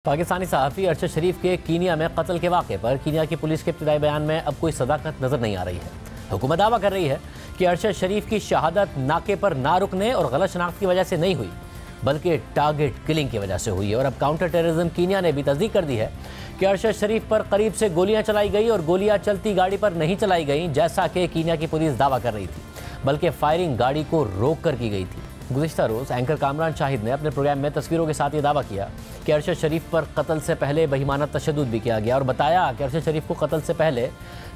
پاکستانی صحافی ارشد شریف کے کینیا میں قتل کے واقعے پر کینیا کی پولیس کے ابتدائی بیان میں اب کوئی صداقت نظر نہیں آ رہی ہے۔ حکومت دعویٰ کر رہی ہے کہ ارشد شریف کی شہادت ناکے پر نہ رکنے اور غلط شناخت کی وجہ سے نہیں ہوئی بلکہ ٹارگٹ کلنگ کی وجہ سے ہوئی ہے، اور اب کاؤنٹر ٹیررزم کینیا نے بھی تصدیق کر دی ہے کہ ارشد شریف پر قریب سے گولیاں چلائی گئی اور گولیاں چلتی گاڑی پر نہیں چلائی گئیں جیسا کہ کینیا کی پولیس دعویٰ کر رہی تھی، بلکہ فائرنگ گاڑی کو روک کر کی گئی تھی۔ گزشتہ روز اینکر کامران شاہد نے اپنے پروگرام میں تصویروں کے ساتھ یہ دعویٰ کیا کہ ارشد شریف پر قتل سے پہلے بہیمانہ تشدد بھی کیا گیا، اور بتایا کہ ارشد شریف کو قتل سے پہلے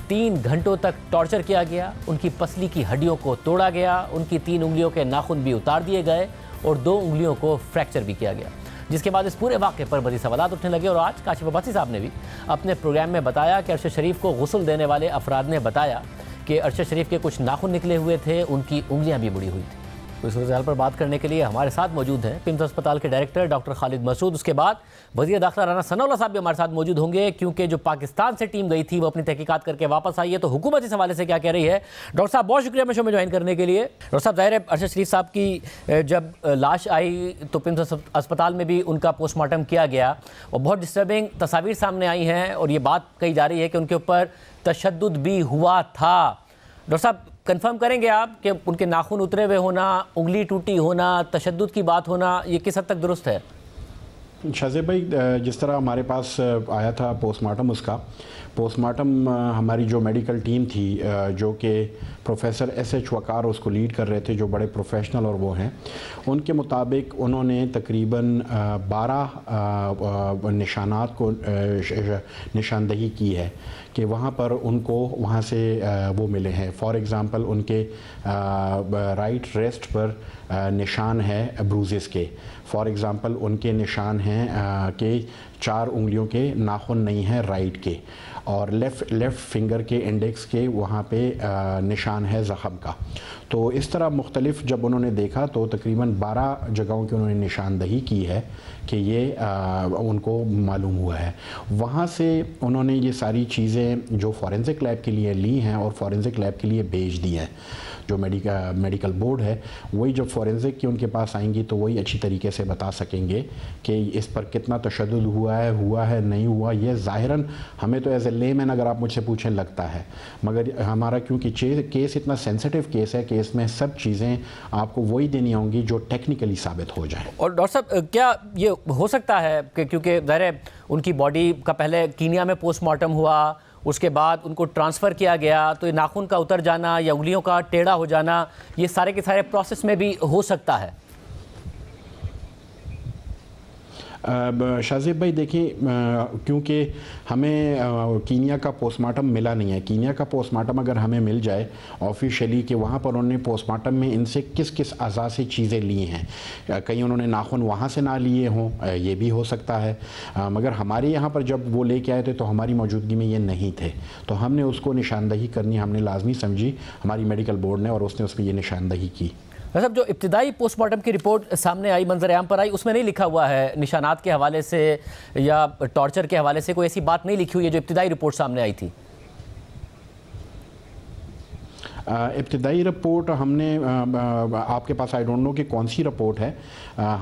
3 گھنٹوں تک ٹارچر کیا گیا، ان کی پسلی کی ہڈیوں کو توڑا گیا، ان کی 3 انگلیوں کے ناخن بھی اتار دیے گئے اور 2 انگلیوں کو فریکچر بھی کیا گیا، جس کے بعد اس پورے واقعے پر بڑی سوالات اٹھنے لگے۔ اور آج کاشف عباسی صاحب نے بھی اپنے پروگرام میں بتایا کہ ارشد شریف کو غسل دینے والے افراد نے بتایا کہ ارشد شریف کے کچھ ناخن نکلے ہوئے تھے، ان کی انگلیاں بھی بڑی ہوئی تھیں۔ اس صورتحال پر بات کرنے کے لیے ہمارے ساتھ موجود ہیں پمس اسپتال کے ڈائریکٹر ڈاکٹر خالد مسعود، اس کے بعد وزیر داخلہ رانا ثناء اللہ صاحب بھی ہمارے ساتھ موجود ہوں گے، کیونکہ جو پاکستان سے ٹیم گئی تھی وہ اپنی تحقیقات کر کے واپس آئی ہے، تو حکومت اس حوالے سے کیا کہہ رہی ہے۔ ڈاکٹر صاحب بہت شکریہ میں شو میں جوائن کرنے کے لیے۔ ڈاکٹر صاحب ظاہر ہے ارشد شریف صاحب کی جب لاش آئی تو پمس اسپتال میں بھی ان کا پوسٹ مارٹم کیا گیا اور بہت ڈسٹربنگ تصاویر سامنے آئی ہیں، اور یہ بات کہی جا رہی ہے کہ ان کے اوپر تشدد بھی ہوا تھا۔ ڈاکٹر صاحب کنفرم کریں گے آپ کہ ان کے ناخن اترے ہوئے ہونا، انگلی ٹوٹی ہونا، تشدد کی بات ہونا، یہ کس حد تک درست ہے؟ شاہزیب بھائی، جس طرح ہمارے پاس آیا تھا پوسٹ مارٹم، اس کا پوسٹ مارٹم ہماری جو میڈیکل ٹیم تھی جو کہ پروفیسر ایس وقار اس کو لیڈ کر رہے تھے، جو بڑے پروفیشنل اور وہ ہیں، ان کے مطابق انہوں نے تقریباً 12 نشانات کو نشاندہی کی ہے کہ وہاں پر ان کو وہاں سے وہ ملے ہیں۔ فار ایگزامپل ان کے رائٹ ریسٹ پر نشان ہے بروزز کے، فار ایگزامپل ان کے نشان ہیں کہ 4 انگلیوں کے ناخن نہیں ہیں رائٹ کے، اور لیفٹ فنگر کے انڈیکس کے وہاں پہ نشان ہے زخم کا۔ تو اس طرح مختلف جب انہوں نے دیکھا تو تقریباً 12 جگہوں کی انہوں نے نشاندہی کی ہے کہ یہ ان کو معلوم ہوا ہے۔ وہاں سے انہوں نے یہ ساری چیزیں جو فورینزک لیب کے لیے لی ہیں اور فورینزک لیب کے لیے بھیج دی ہیں۔ جو میڈیکل بورڈ ہے وہی جب فورینزک کی ان کے پاس آئیں گی تو وہی اچھی طریقے سے بتا سکیں گے کہ اس پر کتنا تشدد ہوا ہے نہیں ہوا۔ یہ ظاہراً ہمیں تو ایز اے لے مین اگر آپ مجھ سے پوچھیں لگتا ہے، مگر ہمارا کیونکہ کیس اتنا سینسٹیو کیس ہے کہ اس میں سب چیزیں آپ کو وہی دینی ہوں گی جو ٹیکنیکلی ثابت ہو جائیں۔ اور ڈاکٹر صاحب کیا یہ ہو سکتا ہے کہ کیونکہ ظاہر ہے ان کی باڈی کا پہلے کینیا میں پوسٹ مارٹم ہوا، اس کے بعد ان کو ٹرانسفر کیا گیا، تو یہ ناخن کا اتر جانا یا انگلیوں کا ٹیڑھا ہو جانا یہ سارے کے سارے پروسیس میں بھی ہو سکتا ہے؟ شاہزیب بھائی دیکھیں، کیونکہ ہمیں کینیا کا پوسٹ مارٹم ملا نہیں ہے۔ کینیا کا پوسٹ مارٹم اگر ہمیں مل جائے آفیشیلی کہ وہاں پر انہوں نے پوسٹ مارٹم میں ان سے کس اعضاء سے چیزیں لی ہیں، کہیں انہوں نے ناخن وہاں سے نہ لیے ہوں، یہ بھی ہو سکتا ہے، مگر ہمارے یہاں پر جب وہ لے کے آئے تھے تو ہماری موجودگی میں یہ نہیں تھے، تو ہم نے اس کو نشاندہی کرنی ہم نے لازمی سمجھی ہماری میڈیکل بورڈ نے، اور اس نے اس میں یہ نشاندہی کی۔ صاحب جو ابتدائی پوسٹ مارٹم کی رپورٹ سامنے آئی، منظر عام پر آئی، اس میں نہیں لکھا ہوا ہے نشانات کے حوالے سے یا ٹارچر کے حوالے سے کوئی ایسی بات نہیں لکھی ہوئی ہے جو ابتدائی رپورٹ سامنے آئی تھی؟ ابتدائی رپورٹ ہم نے آپ کے پاس آئی ڈونٹ نو کہ کون سی رپورٹ ہے،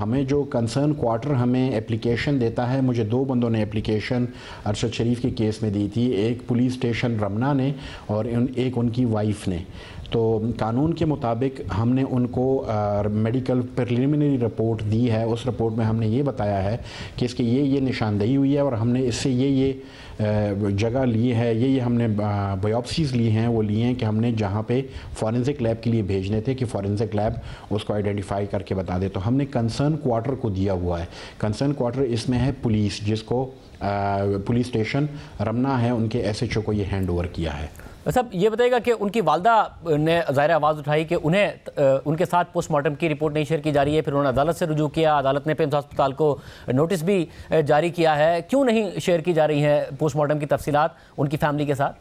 ہمیں جو کنسرن کوارٹر ہمیں اپلیکیشن دیتا ہے، مجھے 2 بندوں نے اپلیکیشن ارشد شریف کے کیس میں دی تھی، ایک پولیس اسٹیشن رمنا نے اور ایک ان کی وائف نے۔ تو قانون کے مطابق ہم نے ان کو میڈیکل پریلیمنری رپورٹ دی ہے، اس رپورٹ میں ہم نے یہ بتایا ہے کہ اس کی یہ نشاندہی ہوئی ہے، اور ہم نے اس سے یہ جگہ لی ہے، یہ ہم نے بایوپسیز لی ہیں، وہ لی ہیں کہ ہم نے جہاں پہ فورینزک لیب کے لیے بھیجنے تھے کہ فورینزک لیب اس کو آئیڈینٹیفائی کر کے بتا دے، تو ہم نے کنسرن کوارٹر کو دیا ہوا ہے۔ کنسرن کوارٹر اس میں ہے پولیس، جس کو پولیس اسٹیشن رمنا ہے، ان کے ایس ایچ او کو یہ ہینڈ اوور کیا ہے۔ صاحب یہ بتائیے گا کہ ان کی والدہ نے ظاہر آواز اٹھائی کہ انہیں ان کے ساتھ پوسٹ مارٹم کی رپورٹ نہیں شیئر کی جا رہی ہے، پھر انہوں نے عدالت سے رجوع کیا، عدالت نے پمس ہسپتال کو نوٹس بھی جاری کیا ہے، کیوں نہیں شیئر کی جا رہی ہیں پوسٹ مارٹم کی تفصیلات ان کی فیملی کے ساتھ؟